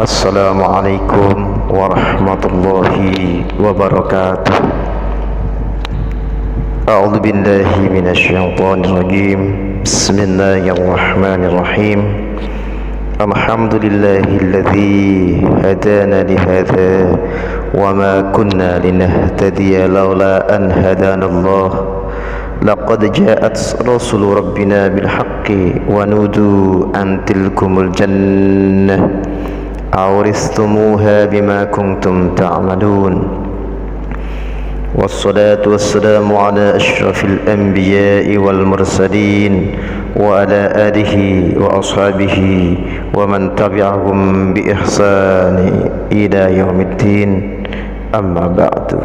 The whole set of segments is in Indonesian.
Assalamualaikum warahmatullahi wabarakatuh. A'udzu billahi minasyaitonir rajim. Bismillahirrahmanirrahim. Alhamdulillahilladzi hadana lihadza wa ma kunna linahtadiya laula an hadanallah. Laqad ja'at rasulu rabbina bil haqqi wa nudu an tilkumul jannah awristumuha bima kuntum ta'malun. Wassalatu wassalamu ala asyrafil anbiya'i wal mursalin wa ala alihi wa ashabihi wa man tabi'ahum bi ihsani ila yaumiddin. Amma ba'du.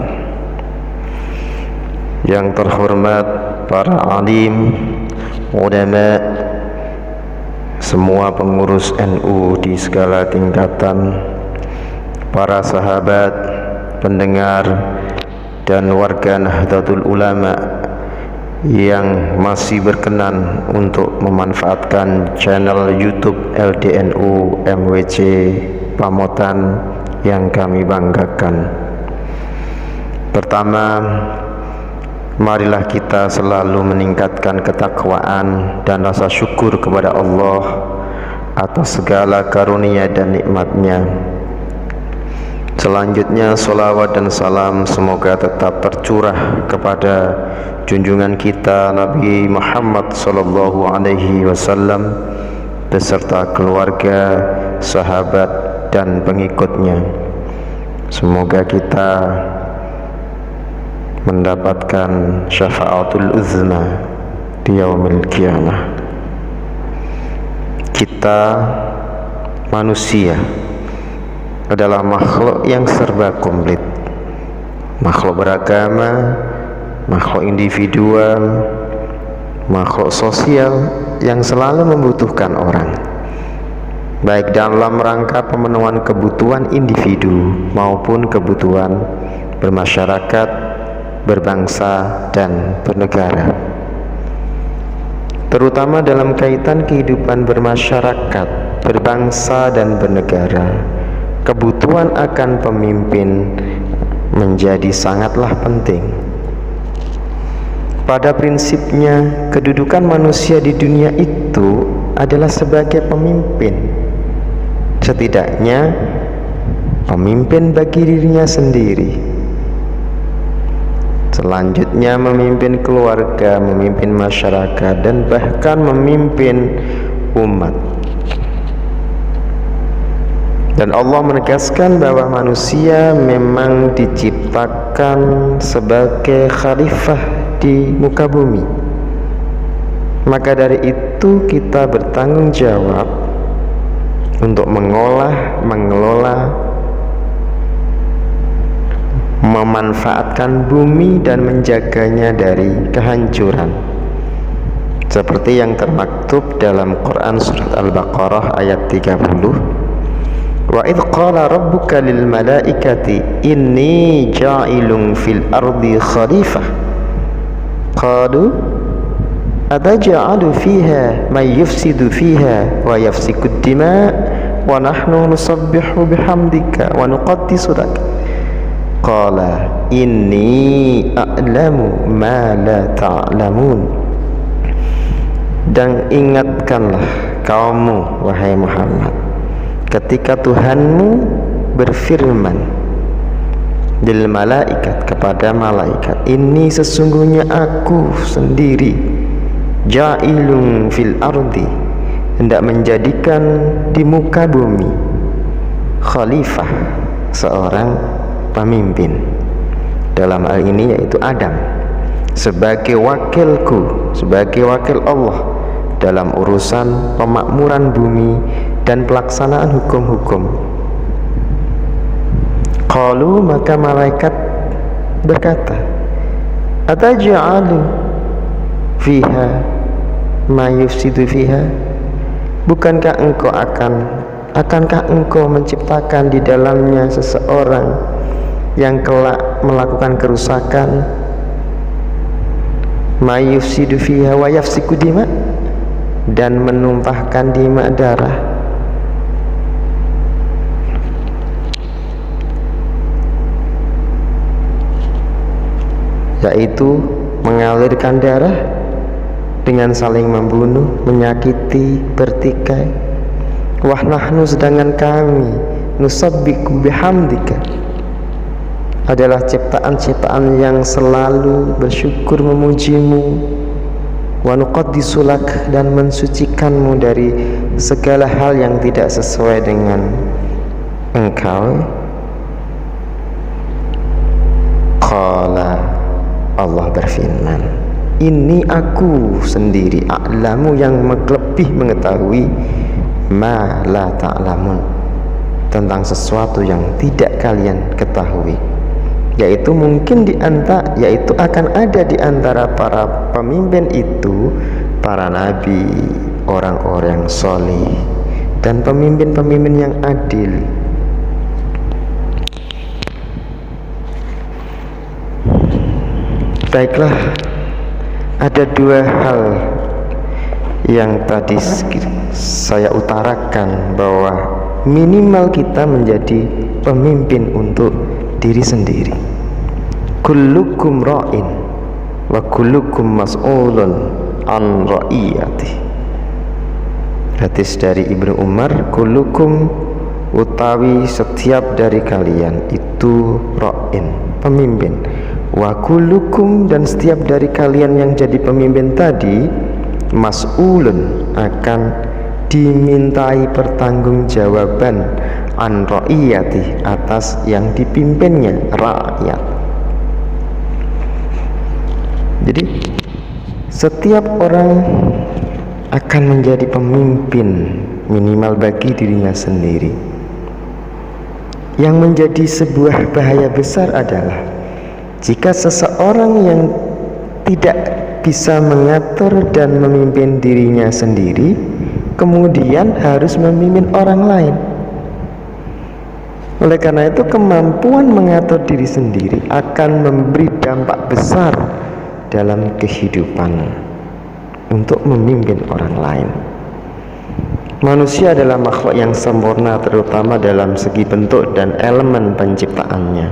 Yang terhormat para alim, ulama, semua pengurus NU di segala tingkatan, para sahabat, pendengar, dan warga Nahdlatul Ulama yang masih berkenan untuk memanfaatkan channel YouTube LDNU MWC Pamotan yang kami banggakan. Pertama, marilah kita selalu meningkatkan ketakwaan dan rasa syukur kepada Allah atas segala karunia dan nikmatnya. Selanjutnya, salawat dan salam semoga tetap tercurah kepada junjungan kita Nabi Muhammad sallallahu alaihi wasallam beserta keluarga, sahabat, dan pengikutnya. Semoga kita mendapatkan syafaatul uzma di yaumil qiyamah. Kita manusia adalah makhluk yang serba komplit, makhluk beragama, makhluk individual, makhluk sosial yang selalu membutuhkan orang, baik dalam rangka pemenuhan kebutuhan individu maupun kebutuhan bermasyarakat, berbangsa, dan bernegara. Terutama dalam kaitan kehidupan bermasyarakat, berbangsa, dan bernegara, kebutuhan akan pemimpin menjadi sangatlah penting. Pada prinsipnya, kedudukan manusia di dunia itu adalah sebagai pemimpin, setidaknya pemimpin bagi dirinya sendiri. Selanjutnya memimpin keluarga, memimpin masyarakat, dan bahkan memimpin umat. Dan Allah menegaskan bahwa manusia memang diciptakan sebagai khalifah di muka bumi. Maka dari itu kita bertanggung jawab untuk mengolah, mengelola, memanfaatkan bumi dan menjaganya dari kehancuran, seperti yang termaktub dalam Quran surat Al-Baqarah ayat 30. Wa idh qala rabbuka lil malaikati inni ja'ilun fil ardi khalifah qalu ataj'alu fiha may yufsidu fiha wa yafsiku ad-dima wa nahnu nusabbihu bihamdika wa nuqaddisu lak qala inni a'lamu ma la ta'lamun. Dan ingatkanlah kaummu wahai Muhammad ketika Tuhanmu berfirman lil malaikat, kepada malaikat, ini sesungguhnya aku sendiri ja'ilun fil ardi, hendak menjadikan di muka bumi khalifah, seorang pemimpin, dalam hal ini yaitu Adam, sebagai wakilku, sebagai wakil Allah dalam urusan pemakmuran bumi dan pelaksanaan hukum-hukum. Qalu, maka malaikat berkata, ataj'alu fiha ma yufsidu fiha, bukankah engkau akankah engkau menciptakan di dalamnya seseorang yang kelak melakukan kerusakan, ma yufsidu fiha wa yafsiku dima, dan menumpahkan dima darah. yaitu mengalirkan darah dengan saling membunuh, menyakiti, bertikai. Wa nahnu, sedangkan kami, nusabbihu bihamdika, adalah ciptaan-ciptaan yang selalu bersyukur memujimu, wa nuqaddisu lak, dan mensucikanmu dari segala hal yang tidak sesuai dengan engkau. Qala, Allah berfirman, ini aku sendiri, a'lamu, yang lebih mengetahui, ma la ta'lamun, tentang sesuatu yang tidak kalian ketahui, yaitu akan ada di antara para pemimpin itu para nabi, orang-orang soleh, dan pemimpin-pemimpin yang adil. Baiklah, ada dua hal yang tadi saya utarakan, bahwa minimal kita menjadi pemimpin untuk diri sendiri. Kullukum ra'in wa kullukum mas'ulun an ra'iyati. Hadis dari Ibnu Umar, kullukum, utawi setiap dari kalian itu, ra'in, pemimpin, wa kullukum, dan setiap dari kalian yang jadi pemimpin tadi, mas'ulun, akan dimintai pertanggungjawaban, an ra'iyati, atas yang dipimpinnya, rakyat. Jadi setiap orang akan menjadi pemimpin minimal bagi dirinya sendiri. Yang menjadi sebuah bahaya besar adalah jika seseorang yang tidak bisa mengatur dan memimpin dirinya sendiri kemudian harus memimpin orang lain. Oleh karena itu, kemampuan mengatur diri sendiri akan memberi dampak besar dalam kehidupan untuk memimpin orang lain. Manusia adalah makhluk yang sempurna, terutama dalam segi bentuk dan elemen penciptaannya.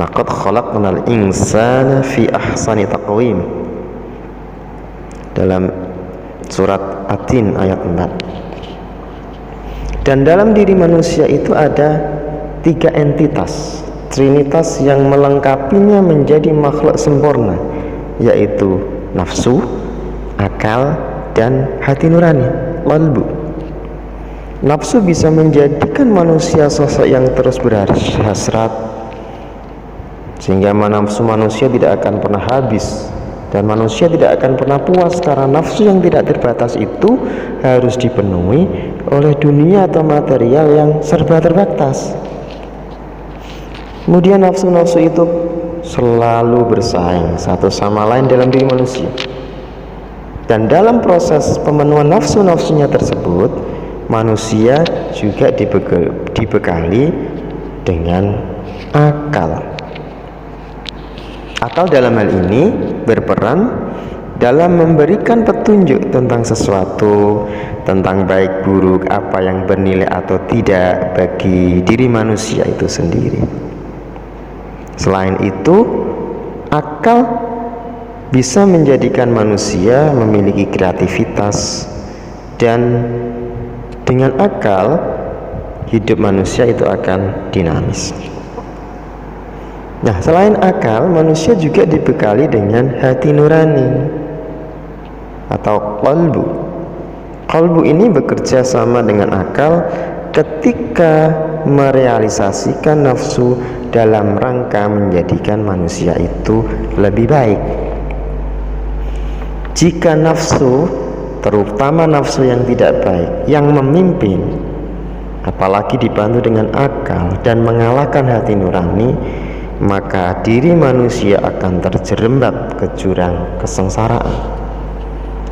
Laqad khalaqnal insana fi ahsani taqwim, dalam surat At-Tin ayat 4. Dan dalam diri manusia itu ada 3 entitas, trinitas yang melengkapinya menjadi makhluk sempurna, yaitu nafsu, akal, dan hati nurani, qalbu. Nafsu bisa menjadikan manusia sosok yang terus berhasrat, sehingga nafsu manusia tidak akan pernah habis, dan manusia tidak akan pernah puas, karena nafsu yang tidak terbatas itu harus dipenuhi oleh dunia atau material yang serba terbatas. Kemudian nafsu-nafsu itu selalu bersaing satu sama lain dalam diri manusia, dan dalam proses pemenuhan nafsu-nafsunya tersebut, manusia juga dibekali dengan akal. Akal dalam hal ini berperan dalam memberikan petunjuk tentang sesuatu, tentang baik buruk, apa yang bernilai atau tidak bagi diri manusia itu sendiri. Selain itu, akal bisa menjadikan manusia memiliki kreativitas, dan dengan akal hidup manusia itu akan dinamis. Nah, selain akal, manusia juga dibekali dengan hati nurani atau qalbu. Qalbu ini bekerja sama dengan akal ketika merealisasikan nafsu dalam rangka menjadikan manusia itu lebih baik. Jika nafsu, terutama nafsu yang tidak baik, yang memimpin, apalagi dibantu dengan akal dan mengalahkan hati nurani, maka diri manusia akan terjerembab ke jurang kesengsaraan.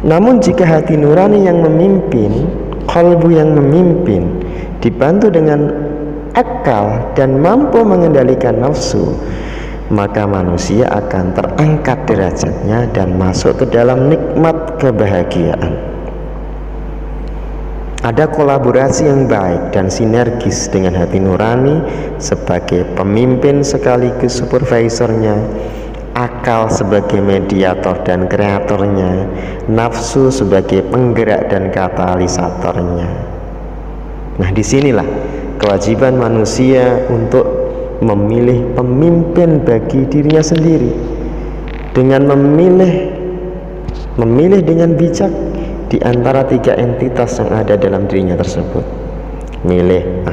Namun jika hati nurani yang memimpin, qalbu yang memimpin, dibantu dengan akal dan mampu mengendalikan nafsu, maka manusia akan terangkat derajatnya dan masuk ke dalam nikmat kebahagiaan. Ada kolaborasi yang baik dan sinergis dengan hati nurani sebagai pemimpin sekaligus supervisornya, akal sebagai mediator dan kreatornya, nafsu sebagai penggerak dan katalisatornya. Nah, disinilah kewajiban manusia untuk memilih pemimpin bagi dirinya sendiri, dengan memilih dengan bijak di antara tiga entitas yang ada dalam dirinya tersebut. Milih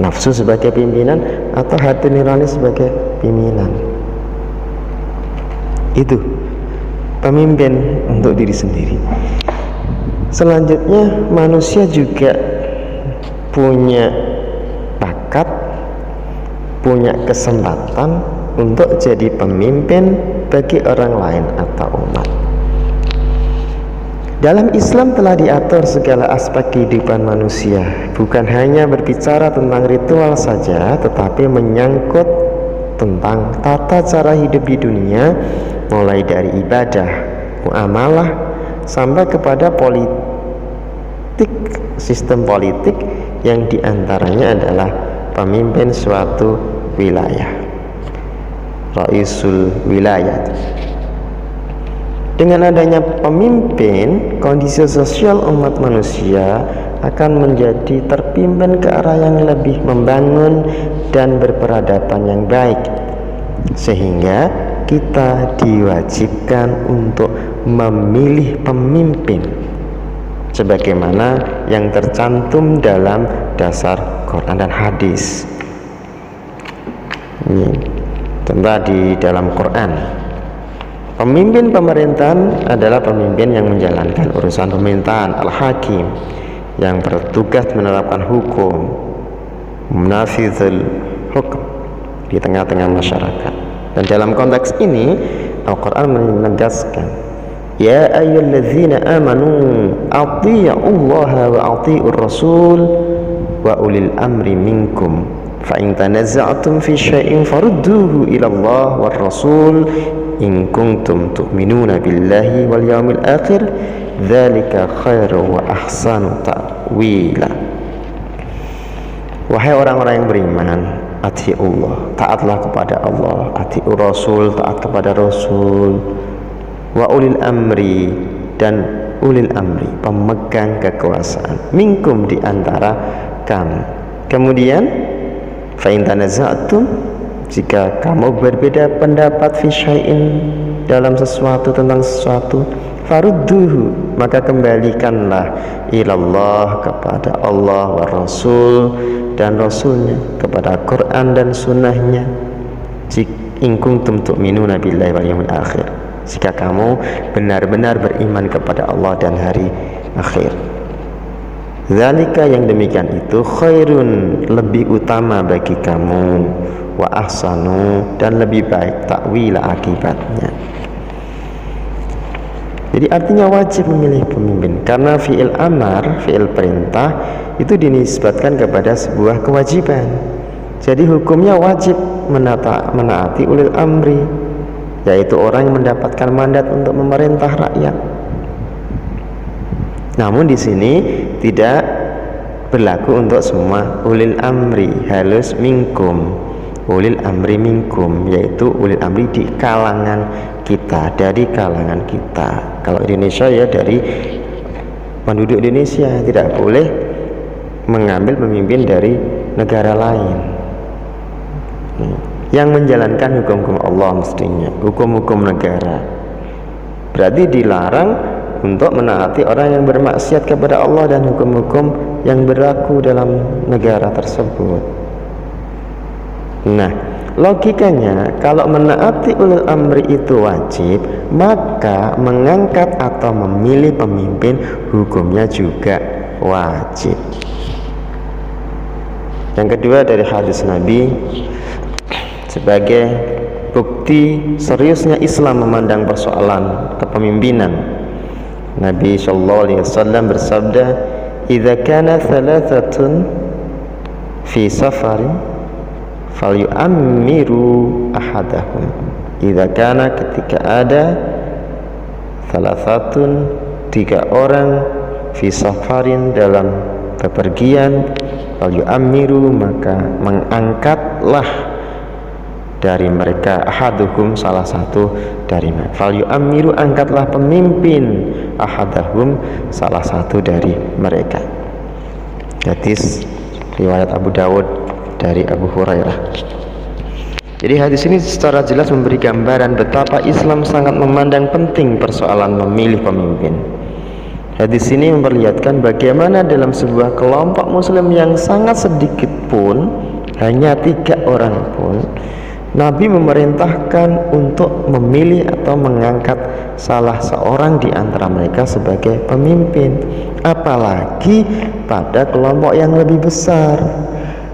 nafsu sebagai pimpinan atau hati nurani sebagai pimpinan. Itu pemimpin untuk diri sendiri. Selanjutnya, manusia juga punya bakat, punya kesempatan untuk jadi pemimpin bagi orang lain atau umat. Dalam Islam telah diatur segala aspek kehidupan manusia, bukan hanya berbicara tentang ritual saja, tetapi menyangkut tentang tata cara hidup di dunia, mulai dari ibadah, muamalah, sampai kepada politik, sistem politik yang diantaranya adalah pemimpin suatu wilayah, Raisul Wilayah. Dengan adanya pemimpin, kondisi sosial umat manusia akan menjadi terpimpin ke arah yang lebih membangun dan berperadaban yang baik, sehingga kita diwajibkan untuk memilih pemimpin sebagaimana yang tercantum dalam dasar Quran dan hadis. Ini contoh di dalam Quran. Pemimpin pemerintahan adalah pemimpin yang menjalankan urusan pemerintahan, al-hakim, yang bertugas menerapkan hukum, munafizul hukum di tengah-tengah masyarakat. Dan dalam konteks ini Al-Quran menegaskan, ya ayyuhalladzina amanu athi'ullaha wa athi'ur rasul wa ulil amri minkum fa in tanaza'tum fi syai'in farudduhu ila Allah war rasul in kuntum tu'minuna billahi wal yawmil akhir dzalika khairu wa ahsanu ta'wila. Wahai orang-orang yang beriman, ati'ullah, taatlah kepada Allah, ati'ur rasul, taat kepada rasul, wa ulil amri, dan ulil amri, pemegang kekuasaan, minkum, di antara kamu. Kemudian fa in tanaza'tum, jika kamu berbeda pendapat fi syai'in, dalam sesuatu, tentang sesuatu, farudduhu, maka kembalikanlah ilallah, kepada Allah, wa rasul, dan rasulnya, kepada Quran dan sunnahnya, in kuntum tu'minuna billahi wal yawmil akhir, jika kamu benar-benar beriman kepada Allah dan hari akhir. Zalika, yang demikian itu, khairun, lebih utama bagi kamu, wa ahsanu, dan lebih baik, takwila, akibatnya. Jadi artinya wajib memilih pemimpin, karena fi'il amar, fi'il perintah, itu dinisbatkan kepada sebuah kewajiban. Jadi hukumnya wajib menaati ulil amri, yaitu orang yang mendapatkan mandat untuk memerintah rakyat. Namun di sini tidak berlaku untuk semua ulil amri, halus minkum, ulil amri minkum, yaitu ulil amri di kalangan kita, dari kalangan kita. Kalau Indonesia ya dari penduduk Indonesia, tidak boleh mengambil pemimpin dari negara lain yang menjalankan hukum-hukum Allah, mestinya hukum-hukum negara. Berarti dilarang untuk menaati orang yang bermaksiat kepada Allah dan hukum-hukum yang berlaku dalam negara tersebut. Nah, logikanya kalau menaati ulil amri itu wajib, maka mengangkat atau memilih pemimpin hukumnya juga wajib. Yang kedua, dari hadis Nabi sebagai bukti seriusnya Islam memandang persoalan kepemimpinan, Nabi sallallahu alaihi wasallam bersabda, "Idza kana thalathatun fi safarin falyu'ammiru ahadahum." Idza kana, ketika ada, thalathatun, 3 orang, fi safarin, dalam bepergian, falyu'ammiru, maka mengangkatlah dari mereka, ahaduhum salah satu dari mereka. Fal yu'ammiru, angkatlah pemimpin, ahadahum salah satu dari mereka. Hadis riwayat Abu Dawud dari Abu Hurairah. Jadi hadis ini secara jelas memberi gambaran betapa Islam sangat memandang penting persoalan memilih pemimpin. Hadis ini memperlihatkan bagaimana dalam sebuah kelompok muslim yang sangat sedikit pun, hanya 3 orang pun, Nabi memerintahkan untuk memilih atau mengangkat salah seorang di antara mereka sebagai pemimpin, apalagi pada kelompok yang lebih besar.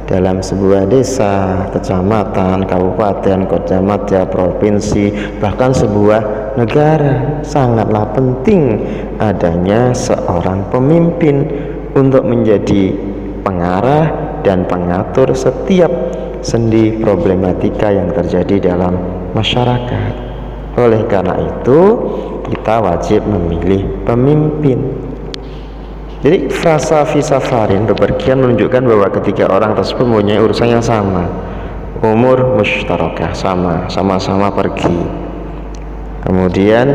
Dalam sebuah desa, kecamatan, kabupaten, kota, madya, provinsi, bahkan sebuah negara, sangatlah penting adanya seorang pemimpin untuk menjadi pengarah dan pengatur setiap sendi problematika yang terjadi dalam masyarakat. Oleh karena itu, kita wajib memilih pemimpin. Jadi frasa fi safarin, bepergian, menunjukkan bahwa ketiga orang tersebut mempunyai urusan yang sama, umur mushtarakah, sama-sama pergi. Kemudian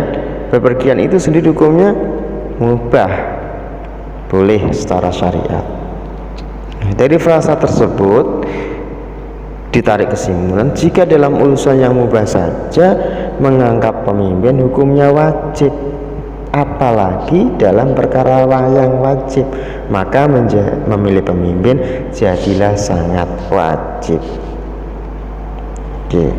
bepergian itu sendiri hukumnya mubah, boleh secara syariat. Dari frasa tersebut ditarik kesimpulan, jika dalam urusan yang mubah saja mengangkat pemimpin hukumnya wajib, apalagi dalam perkara yang wajib, maka memilih pemimpin jadilah sangat wajib. Oke.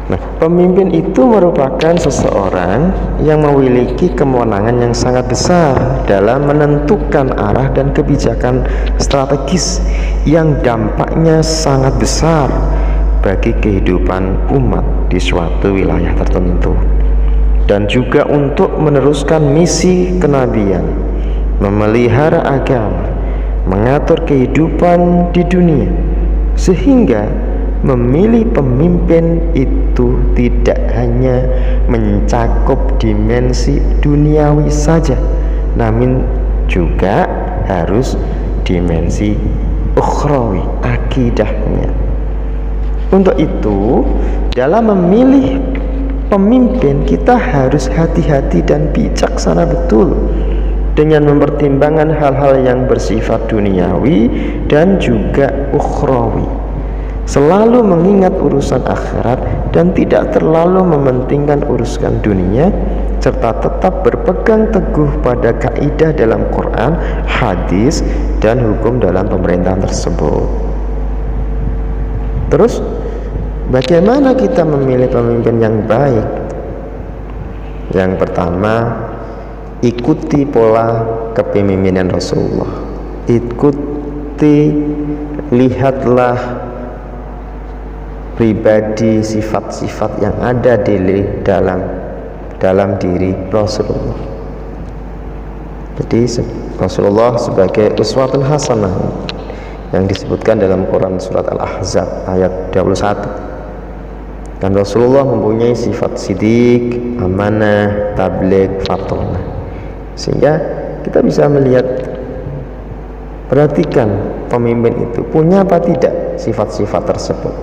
Nah, pemimpin itu merupakan seseorang yang memiliki kewenangan yang sangat besar dalam menentukan arah dan kebijakan strategis yang dampaknya sangat besar bagi kehidupan umat di suatu wilayah tertentu, dan juga untuk meneruskan misi kenabian, memelihara agama, mengatur kehidupan di dunia, sehingga memilih pemimpin itu tidak hanya mencakup dimensi duniawi saja, namun juga harus dimensi ukhrawi, akidahnya. Untuk itu, dalam memilih pemimpin kita harus hati-hati dan bijaksana betul dengan mempertimbangkan hal-hal yang bersifat duniawi dan juga ukhrawi, selalu mengingat urusan akhirat dan tidak terlalu mementingkan urusan dunia, serta tetap berpegang teguh pada kaidah dalam Quran, hadis, dan hukum dalam pemerintahan tersebut. Terus bagaimana kita memilih pemimpin yang baik? Yang pertama, ikuti pola kepemimpinan Rasulullah. Lihatlah pribadi, sifat-sifat yang ada dalam diri Rasulullah. Jadi Rasulullah sebagai uswatun hasanah yang disebutkan dalam Quran surat Al-Ahzab ayat 21. Dan Rasulullah mempunyai sifat sidik, amanah, tabligh, fatonah. Sehingga kita bisa melihat, perhatikan pemimpin itu punya apa tidak sifat-sifat tersebut.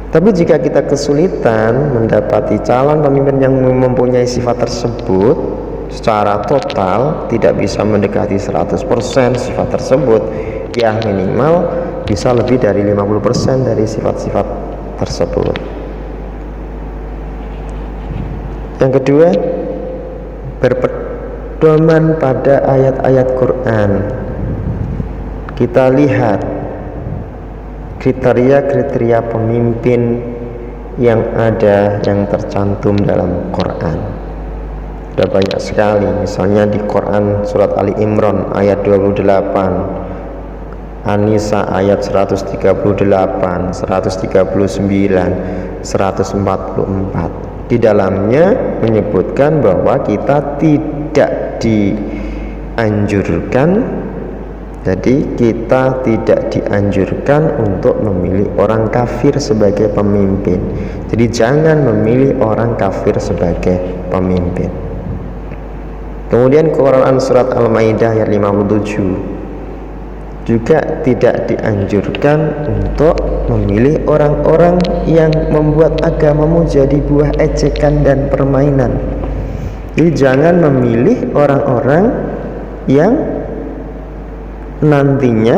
Tapi jika kita kesulitan mendapati calon pemimpin yang mempunyai sifat tersebut secara total, tidak bisa mendekati 100% sifat tersebut, ya minimal bisa lebih dari 50% dari sifat-sifat tersebut. Yang kedua, berpedoman pada ayat-ayat Quran. Kita lihat kriteria-kriteria pemimpin yang ada, yang tercantum dalam Quran. Ada banyak sekali, misalnya di Quran surat Ali Imran ayat 28, An-Nisa ayat 138, 139, 144. Di dalamnya menyebutkan bahwa kita tidak dianjurkan, jadi kita tidak dianjurkan untuk memilih orang kafir sebagai pemimpin. Jadi jangan memilih orang kafir sebagai pemimpin. Kemudian Quran surat Al-Maidah ayat 57 juga tidak dianjurkan untuk memilih orang-orang yang membuat agamamu jadi buah ejekan dan permainan. Jadi jangan memilih orang-orang yang nantinya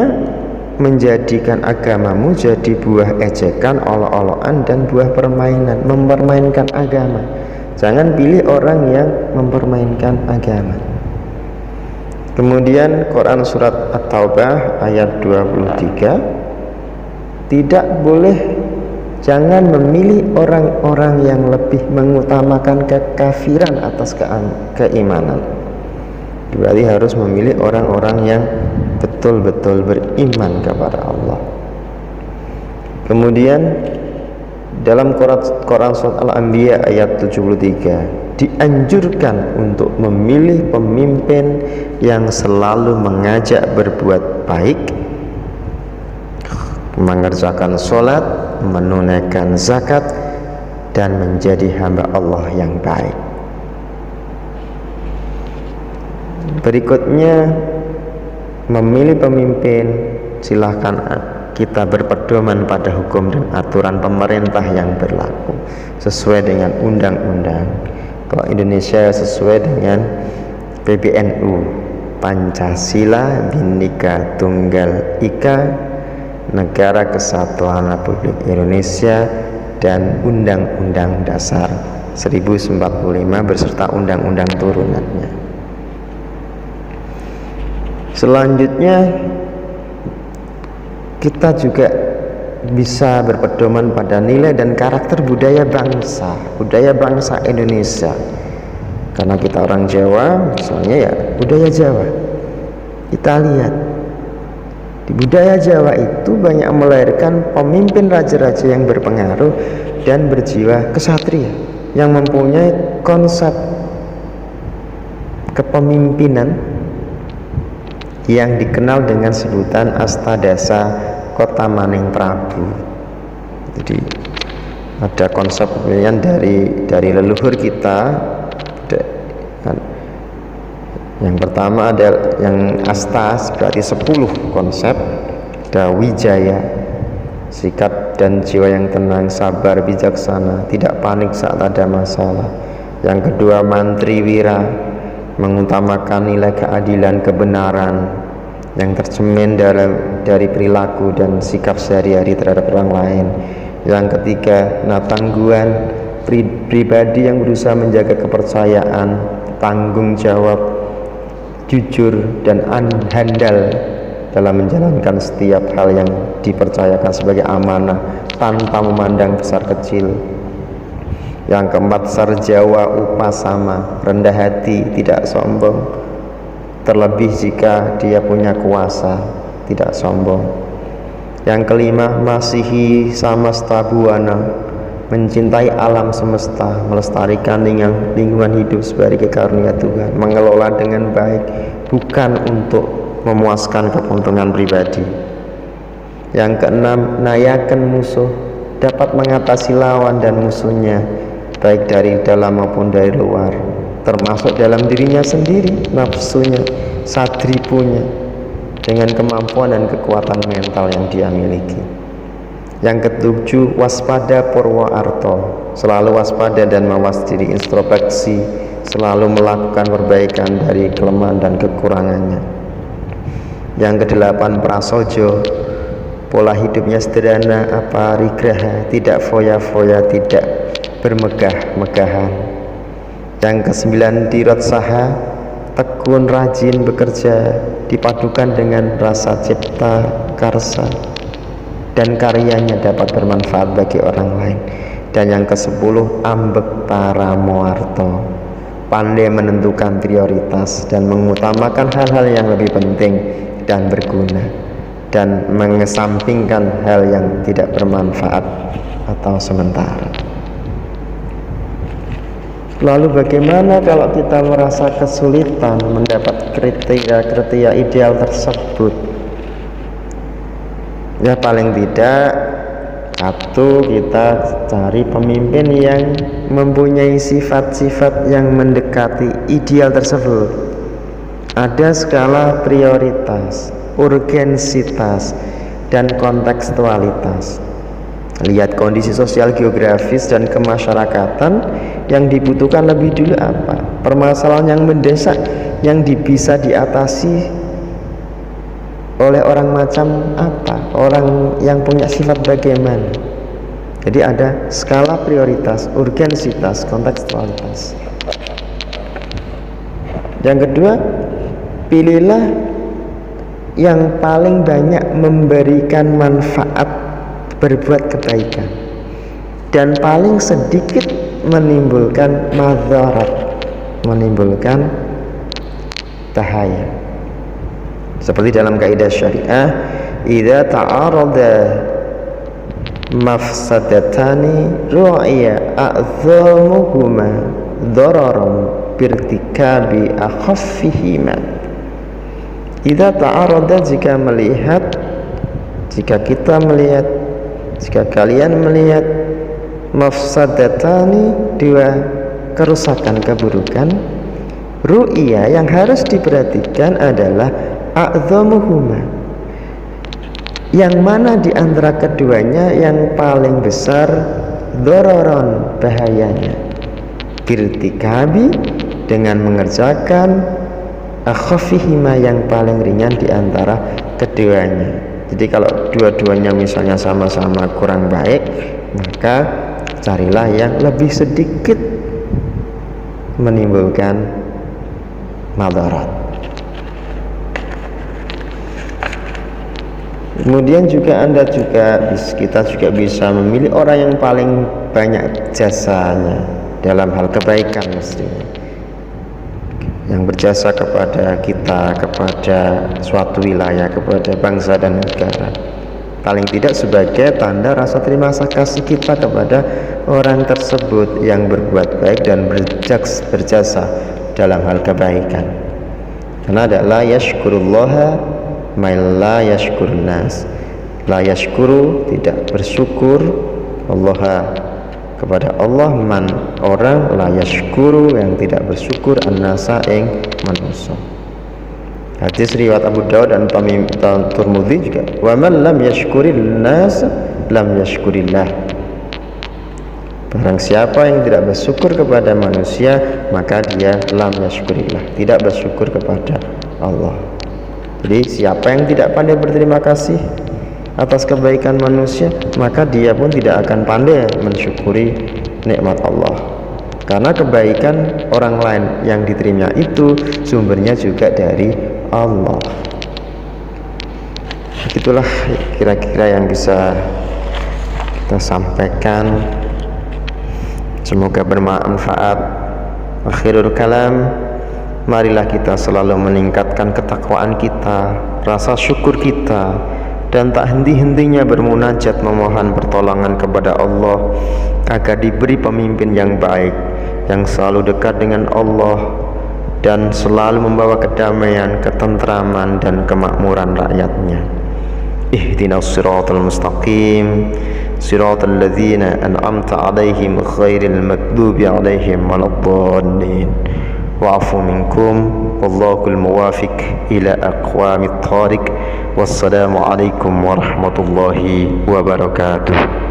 menjadikan agamamu jadi buah ejekan, olok-olokan, dan buah permainan, mempermainkan agama. Jangan pilih orang yang mempermainkan agama. Kemudian Quran surat At-Taubah ayat 23, tidak boleh, jangan memilih orang-orang yang lebih mengutamakan kekafiran atas keimanan. Berarti harus memilih orang-orang yang betul-betul beriman kepada Allah. Kemudian dalam Quran surat Al-Anbiya ayat 73, dianjurkan untuk memilih pemimpin yang selalu mengajak berbuat baik, mengerjakan sholat, menunaikan zakat, dan menjadi hamba Allah yang baik. Berikutnya, memilih pemimpin, silahkan kita berpedoman pada hukum dan aturan pemerintah yang berlaku sesuai dengan undang-undang. Kalau Indonesia sesuai dengan PBNU, Pancasila Bhinneka Tunggal Ika, Negara Kesatuan Republik Indonesia, dan Undang-Undang Dasar 1045 beserta undang-undang turunannya. Selanjutnya, kita juga bisa berpedoman pada nilai dan karakter budaya bangsa Indonesia. Karena kita orang Jawa, misalnya ya budaya Jawa. Kita lihat di budaya Jawa itu banyak melahirkan pemimpin raja-raja yang berpengaruh dan berjiwa kesatria, yang mempunyai konsep kepemimpinan yang dikenal dengan sebutan Astadasa Kota Maning Prabu. Jadi ada konsep kepemimpinan dari leluhur kita. Yang pertama ada yang Astas, berarti 10 konsep. Ada Wijaya, sikap dan jiwa yang tenang, sabar, bijaksana, tidak panik saat ada masalah. Yang kedua Mantri Wira, mengutamakan nilai keadilan, kebenaran yang tercermin dari perilaku dan sikap sehari-hari terhadap orang lain. Yang ketiga Natangguhan, pribadi yang berusaha menjaga kepercayaan, tanggung jawab, jujur, dan handal dalam menjalankan setiap hal yang dipercayakan sebagai amanah tanpa memandang besar kecil. Yang keempat Sarjawa Upasama, rendah hati, tidak sombong, terlebih jika dia punya kuasa, tidak sombong. Yang kelima Masihi Samastabuana, mencintai alam semesta, melestarikan lingkungan hidup sebagai karunia Tuhan, mengelola dengan baik, bukan untuk memuaskan keuntungan pribadi. Yang keenam Nayaken musuh, dapat mengatasi lawan dan musuhnya, baik dari dalam maupun dari luar, termasuk dalam dirinya sendiri, nafsunya, sadripunya, dengan kemampuan dan kekuatan mental yang dia miliki. Yang ketujuh Waspada Purwoarto, selalu waspada dan mawas diri, introspeksi, selalu melakukan perbaikan dari kelemahan dan kekurangannya. Yang kedelapan Prasojo, pola hidupnya sederhana, aparigraha, tidak foya-foya, tidak bermegah-megahan. Yang kesembilan Dirotsaha, tekun, rajin bekerja, dipadukan dengan rasa cipta karsa, dan karyanya dapat bermanfaat bagi orang lain. Dan yang ke-10 Ambek Paramoarto, pandai menentukan prioritas dan mengutamakan hal-hal yang lebih penting dan berguna, dan mengesampingkan hal yang tidak bermanfaat atau sementara. Lalu bagaimana kalau kita merasa kesulitan mendapat kriteria ideal tersebut? Ya paling tidak satu, kita cari pemimpin yang mempunyai sifat-sifat yang mendekati ideal tersebut. Ada skala prioritas, urgensitas, dan kontekstualitas. Lihat kondisi sosial geografis dan kemasyarakatan, yang dibutuhkan lebih dulu apa, permasalahan yang mendesak yang bisa diatasi oleh orang macam apa, orang yang punya sifat bagaimana. Jadi ada skala prioritas, urgensitas, kontekstualitas. Yang kedua, pilihlah yang paling banyak memberikan manfaat, berbuat kebaikan, dan paling sedikit menimbulkan madarat, menimbulkan bahaya. Seperti dalam kaidah syariah, idza ta'arada mafsadatani ru'iya a'zamuhuma dararan birtikabi akhaffihima. Idza ta'arada, jika kita melihat, jika kalian melihat mafsadatani, dua kerusakan, keburukan, ru'ya, yang harus diperhatikan adalah a'zamuhuma, yang mana di antara keduanya yang paling besar dororon, bahayanya, birtikabi, dengan mengerjakan akhafihima, yang paling ringan di antara keduanya. Jadi kalau dua-duanya misalnya sama-sama kurang baik, maka carilah yang lebih sedikit menimbulkan madarat. Kemudian juga kita juga bisa memilih orang yang paling banyak jasanya dalam hal kebaikan, mestinya yang berjasa kepada kita, kepada suatu wilayah, kepada bangsa dan negara, paling tidak sebagai tanda rasa terima kasih kita kepada orang tersebut yang berbuat baik dan berjasa dalam hal kebaikan. Karena ada la yashkurullaha man la yashkurun nas, la yashkuru, tidak bersyukur, Allah, kepada Allah, man, orang, la yashkuru, yang tidak bersyukur, an-nasa, ing manusia. Hadis riwayat Abu Dawud dan Tirmidzi juga, wa man lam yashkuril nas lam yashkurillah. Barang siapa yang tidak bersyukur kepada manusia, maka dia lam yashkurillah, tidak bersyukur kepada Allah. Jadi siapa yang tidak pandai berterima kasih atas kebaikan manusia, maka dia pun tidak akan pandai mensyukuri nikmat Allah. Karena kebaikan orang lain yang diterima itu sumbernya juga dari Allah. Itulah kira-kira yang bisa kita sampaikan. Semoga bermanfaat. Akhirul kalam, marilah kita selalu meningkatkan ketakwaan kita, rasa syukur kita, dan tak henti-hentinya bermunajat memohon pertolongan kepada Allah agar diberi pemimpin yang baik, yang selalu dekat dengan Allah dan selalu membawa kedamaian, ketentraman, dan kemakmuran rakyatnya. Ihdinas siratal mustaqim, siratal ladzina an'amta 'alaihim ghairil maghdubi 'alaihim waladdallin. Wa'fu minkum wallahul muwafiq ila aqwamit thariq. Wassalamu alaikum warahmatullahi wabarakatuh.